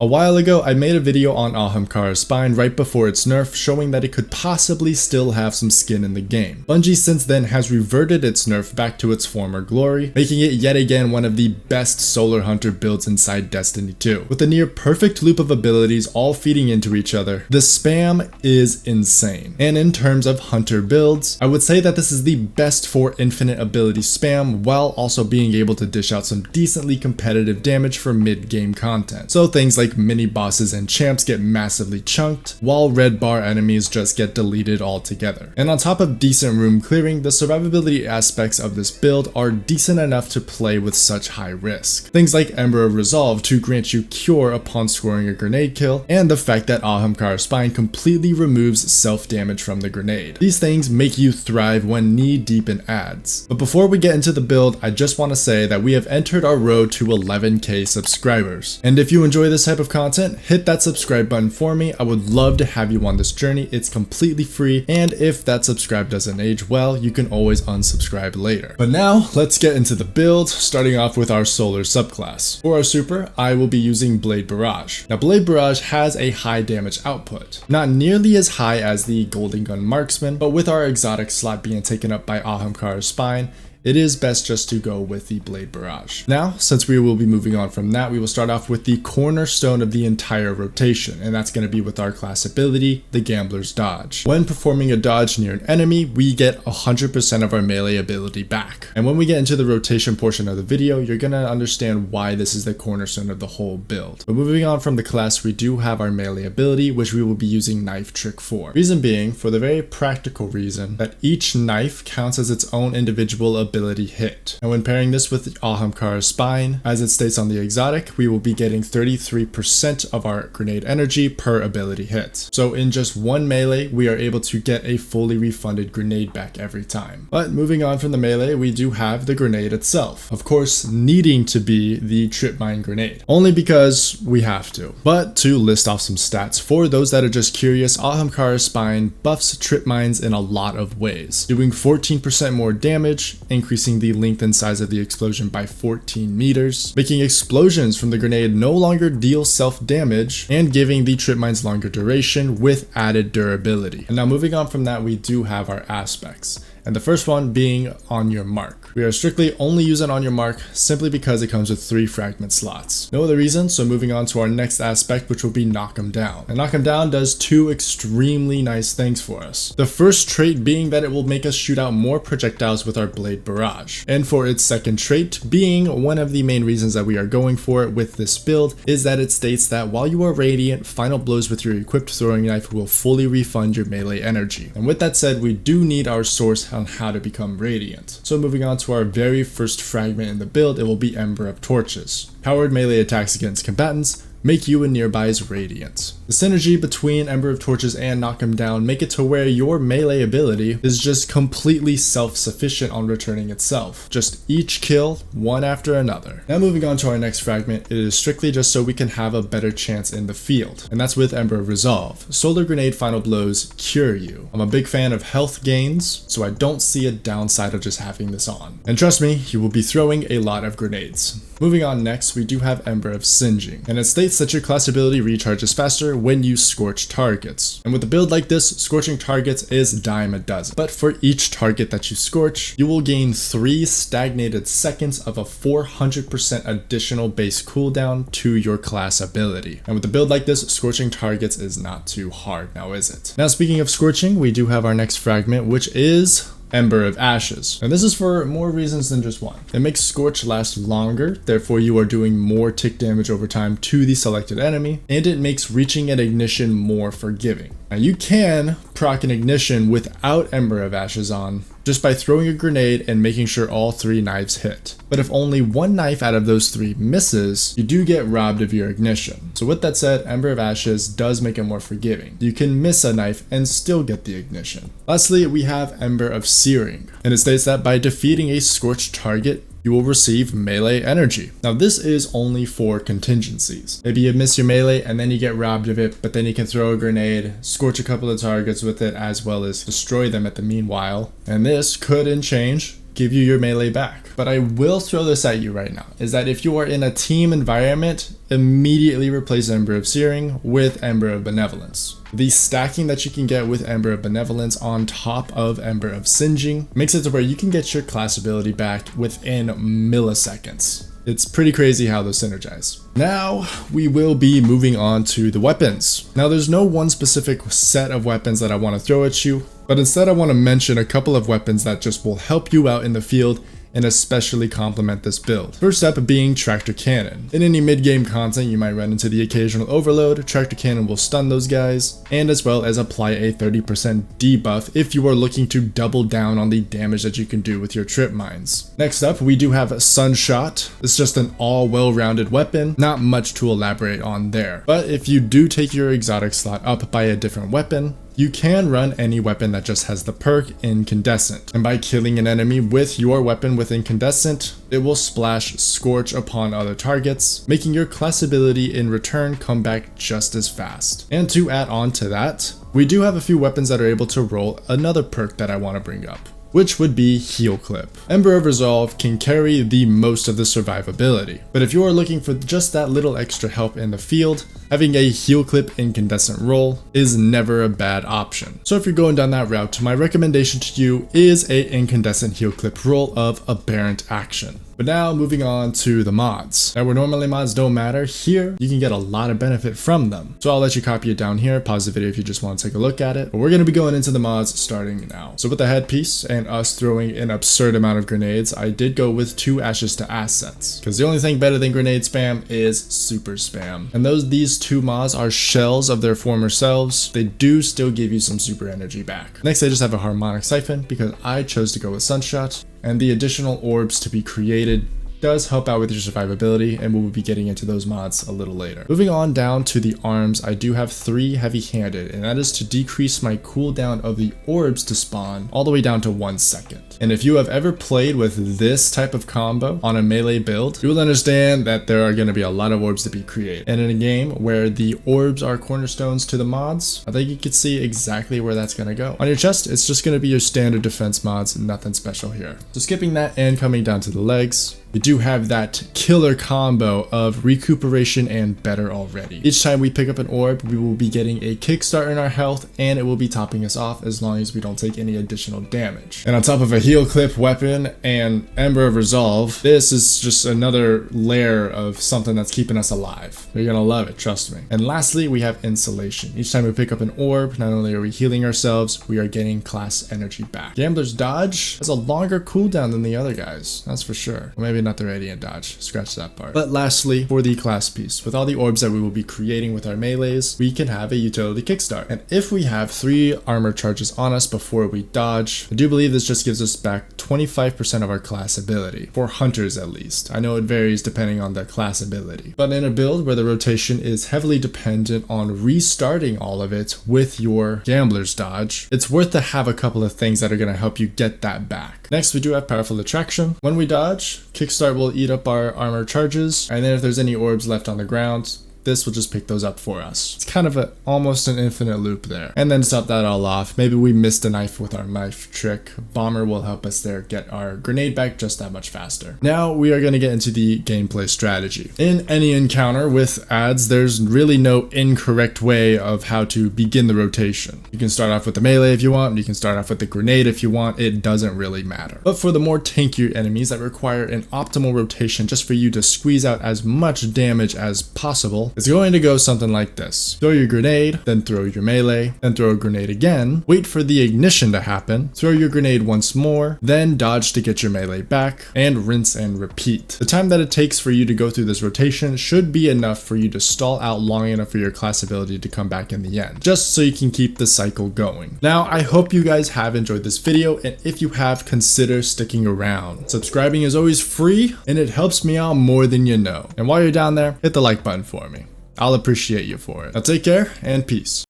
A while ago, I made a video on Ahamkara's spine right before its nerf, showing that it could possibly still have some skin in the game. Bungie since then has reverted its nerf back to its former glory, making it yet again one of the best Solar Hunter builds inside Destiny 2. With a near perfect loop of abilities all feeding into each other, the spam is insane. And in terms of Hunter builds, I would say that this is the best for infinite ability spam, while also being able to dish out some decently competitive damage for mid-game content. So things like mini bosses and champs get massively chunked, while red bar enemies just get deleted altogether. And on top of decent room clearing, the survivability aspects of this build are decent enough to play with such high risk. Things like Ember of Resolve to grant you cure upon scoring a grenade kill, and the fact that Ahamkara Spine completely removes self-damage from the grenade. These things make you thrive when knee-deep in ads. But before we get into the build, I just want to say that we have entered our road to 11k subscribers. And if you enjoy this type of content, hit that subscribe button for me. I would love to have you on this journey. It's completely free, and if that subscribe doesn't age well, you can always unsubscribe later. But now, let's get into the build, starting off with our Solar subclass. For our super, I will be using Blade Barrage. Now, Blade Barrage has a high damage output. Not nearly as high as the Golden Gun Marksman, but with our exotic slot being taken up by Ahamkara's Spine, it is best just to go with the Blade Barrage. Now, since we will be moving on from that, we will start off with the cornerstone of the entire rotation, and that's going to be with our class ability, the Gambler's Dodge. When performing a dodge near an enemy, we get 100% of our melee ability back. And when we get into the rotation portion of the video, you're going to understand why this is the cornerstone of the whole build. But moving on from the class, we do have our melee ability, which we will be using Knife Trick for. Reason being, for the very practical reason that each knife counts as its own individual ability hit. And when pairing this with Ahamkara's Spine, as it states on the exotic, we will be getting 33% of our grenade energy per ability hit. So in just one melee, we are able to get a fully refunded grenade back every time. But moving on from the melee, we do have the grenade itself. Of course, needing to be the Trip Mine grenade, only because we have to. But to list off some stats, for those that are just curious, Ahamkara's Spine buffs Trip Mines in a lot of ways, doing 14% more damage, increasing the length and size of the explosion by 14 meters, making explosions from the grenade no longer deal self-damage, and giving the trip mines longer duration with added durability. And now moving on from that, we do have our aspects. And the first one being On Your Mark. We are strictly only using On Your Mark simply because it comes with 3 fragment slots. No other reason, so moving on to our next aspect, which will be Knock 'em Down. And Knock 'em Down does 2 extremely nice things for us. The first trait being that it will make us shoot out more projectiles with our Blade Barrage. And for its second trait, being one of the main reasons that we are going for it with this build, is that it states that while you are radiant, final blows with your equipped throwing knife will fully refund your melee energy. And with that said, we do need our source on how to become radiant. So moving on to our very first fragment in the build, it will be Ember of Torches. Powered melee attacks against combatants make you and nearbys radiant. The synergy between Ember of Torches and Knock 'em Down make it to where your melee ability is just completely self-sufficient on returning itself. Just each kill, one after another. Now moving on to our next fragment, it is strictly just so we can have a better chance in the field. And that's with Ember of Resolve. Solar Grenade Final Blows cure you. I'm a big fan of health gains, so I don't see a downside of just having this on. And trust me, you will be throwing a lot of grenades. Moving on next, we do have Ember of Singeing, and it states that your class ability recharges faster when you scorch targets. And with a build like this, scorching targets is dime a dozen. But for each target that you scorch, you will gain 3 stagnated seconds of a 400% additional base cooldown to your class ability. And with a build like this, scorching targets is not too hard, now is it? Now speaking of scorching, we do have our next fragment, which is Ember of Ashes. And this is for more reasons than just one. It makes Scorch last longer, therefore you are doing more tick damage over time to the selected enemy, and it makes reaching an ignition more forgiving. Now you can proc an ignition without Ember of Ashes on, just by throwing a grenade and making sure all 3 knives hit. But if only one knife out of those 3 misses, you do get robbed of your ignition. So with that said, Ember of Ashes does make it more forgiving. You can miss a knife and still get the ignition. Lastly, we have Ember of Searing, and it states that by defeating a scorched target, you will receive melee energy. Now this is only for contingencies. Maybe you miss your melee and then you get robbed of it, but then you can throw a grenade, scorch a couple of targets with it, as well as destroy them at the meanwhile. And this could, in change, give you your melee back. But I will throw this at you right now, is that if you are in a team environment, immediately replace Ember of Searing with Ember of Benevolence. The stacking that you can get with Ember of Benevolence on top of Ember of Singeing makes it to where you can get your class ability back within milliseconds. It's pretty crazy how those synergize. Now, we will be moving on to the weapons. Now, there's no one specific set of weapons that I want to throw at you, but instead I want to mention a couple of weapons that just will help you out in the field and especially complement this build. First up being Tractor Cannon. In any mid-game content, you might run into the occasional overload. Tractor Cannon will stun those guys, and as well as apply a 30% debuff if you are looking to double down on the damage that you can do with your trip mines. Next up, we do have Sunshot. It's just an all well-rounded weapon, not much to elaborate on there. But if you do take your exotic slot up by a different weapon, you can run any weapon that just has the perk Incandescent, and by killing an enemy with your weapon with Incandescent, it will splash Scorch upon other targets, making your class ability in return come back just as fast. And to add on to that, we do have a few weapons that are able to roll another perk that I want to bring up, which would be Heal Clip. Ember of Resolve can carry the most of the survivability, but if you are looking for just that little extra help in the field, having a Heal Clip Incandescent roll is never a bad option. So if you're going down that route, my recommendation to you is a Incandescent Heal Clip roll of Aberrant Action. But now moving on to the mods. Now where normally mods don't matter, here you can get a lot of benefit from them. So I'll let you copy it down here, pause the video if you just want to take a look at it. But we're going to be going into the mods starting now. So with the headpiece and us throwing an absurd amount of grenades, I did go with 2 Ashes to Assets. Because the only thing better than grenade spam is super spam. And these 2 mods are shells of their former selves. They do still give you some super energy back. Next I just have a Harmonic Siphon because I chose to go with Sunshot. And the additional orbs to be created does help out with your survivability, and we'll be getting into those mods a little later. Moving on down to the arms, I do have 3 heavy-handed, and that is to decrease my cooldown of the orbs to spawn all the way down to 1 second. And if you have ever played with this type of combo on a melee build, you will understand that there are going to be a lot of orbs to be created. And in a game where the orbs are cornerstones to the mods, I think you can see exactly where that's going to go. On your chest, it's just going to be your standard defense mods, nothing special here. So skipping that and coming down to the legs, we do have that killer combo of recuperation and better already. Each time we pick up an orb, we will be getting a kickstart in our health, and it will be topping us off as long as we don't take any additional damage. And on top of a heal clip weapon and Ember of Resolve, this is just another layer of something that's keeping us alive. You're gonna love it, trust me. And lastly, we have Insulation. Each time we pick up an orb, not only are we healing ourselves, we are getting class energy back. Gambler's Dodge has a longer cooldown than the other guys, that's for sure. Or maybe not the Radiant Dodge, scratch that part. But lastly, for the class piece, with all the orbs that we will be creating with our melees, we can have a utility kickstart. And if we have 3 armor charges on us before we dodge, I do believe this just gives us back 25% of our class ability, for hunters at least. I know it varies depending on the class ability. But in a build where the rotation is heavily dependent on restarting all of it with your Gambler's Dodge, it's worth to have a couple of things that are going to help you get that back. Next, we do have Powerful Attraction. When we dodge, Kickstart will eat up our armor charges, and then if there's any orbs left on the ground, this will just pick those up for us. It's kind of almost an infinite loop there. And then to top that all off, maybe we missed a knife with our knife trick. Bomber will help us there get our grenade back just that much faster. Now we are going to get into the gameplay strategy. In any encounter with adds, there's really no incorrect way of how to begin the rotation. You can start off with the melee if you want, you can start off with the grenade if you want, it doesn't really matter. But for the more tankier enemies that require an optimal rotation just for you to squeeze out as much damage as possible, it's going to go something like this. Throw your grenade, then throw your melee, then throw a grenade again, wait for the ignition to happen, throw your grenade once more, then dodge to get your melee back, and rinse and repeat. The time that it takes for you to go through this rotation should be enough for you to stall out long enough for your class ability to come back in the end, just so you can keep the cycle going. Now, I hope you guys have enjoyed this video, and if you have, consider sticking around. Subscribing is always free, and it helps me out more than you know. And while you're down there, hit the like button for me. I'll appreciate you for it. Now take care and peace.